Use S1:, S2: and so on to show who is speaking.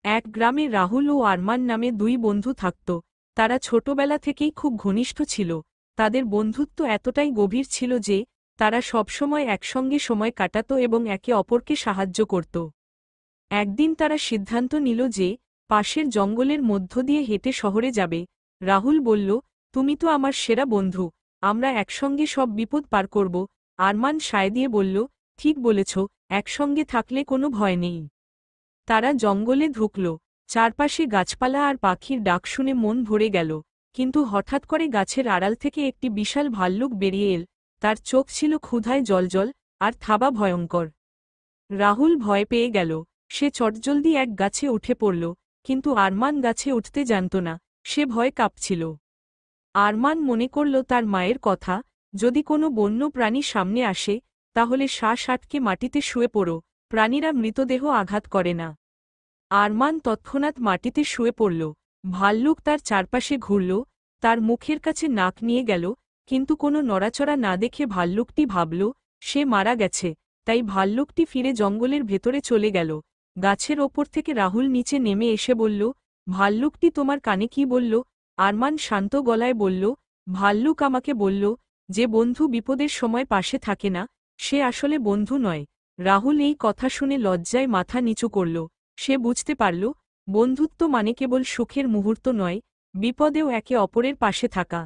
S1: এক গ্রামে রাহুল ও আরমান নামে দুই বন্ধু থাকত। তারা ছোটবেলা থেকেই খুব ঘনিষ্ঠ ছিল। তাদের বন্ধুত্ব এতটাই গভীর ছিল যে তারা সবসময় একসঙ্গে সময় কাটাত এবং একে অপরকে সাহায্য করত। একদিন তারা সিদ্ধান্ত নিল যে পাশের জঙ্গলের মধ্য দিয়ে হেঁটে শহরে যাবে। রাহুল বলল, তুমি তো আমার সেরা বন্ধু, আমরা একসঙ্গে সব বিপদ পার করব। আরমান সায় দিয়ে বলল, ঠিক বলেছ, একসঙ্গে থাকলে কোনো ভয় নেই। তারা জঙ্গলে ঢুকল। চারপাশে গাছপালা আর পাখির ডাক শুনে মন ভরে গেল। কিন্তু হঠাৎ করে গাছের আড়াল থেকে একটি বিশাল ভাল্লুক বেরিয়ে এল। তার চোখ ছিল ক্ষুধায় জ্বলজ্বল আর থাবা ভয়ঙ্কর। রাহুল ভয় পেয়ে গেল। সে চটজলদি এক গাছে উঠে পড়ল, কিন্তু আরমান গাছে উঠতে জানত না। সে ভয়ে কাঁপছিল। আরমান মনে করল তার মায়ের কথা, যদি কোনো বন্য প্রাণী সামনে আসে তাহলে শ্বাস আটকে মাটিতে শুয়ে পড়ো, প্রাণীরা মৃতদেহ আঘাত করে না। আরমান তৎক্ষণাৎ মাটিতে শুয়ে পড়ল। ভাল্লুক তার চারপাশে ঘুরল, তার মুখের কাছে নাক নিয়ে গেল, কিন্তু কোনো নড়াচড়া না দেখে ভাল্লুকটি ভাবল সে মারা গেছে। তাই ভাল্লুকটি ফিরে জঙ্গলের ভেতরে চলে গেল। গাছের ওপর থেকে রাহুল নিচে নেমে এসে বলল, ভাল্লুকটি তোমার কানে কি বলল? আরমান শান্ত গলায় বলল, ভাল্লুক আমাকে বলল যে বন্ধু বিপদের সময় পাশে থাকে না সে আসলে বন্ধু নয়। রাহুল এই কথা শুনে লজ্জায় মাথা নিচু করল। সে বুঝতে পারল, বন্ধুত্ব মানে কেবল সুখের মুহূর্ত নয়, বিপদেও একে অপরের পাশে থাকা।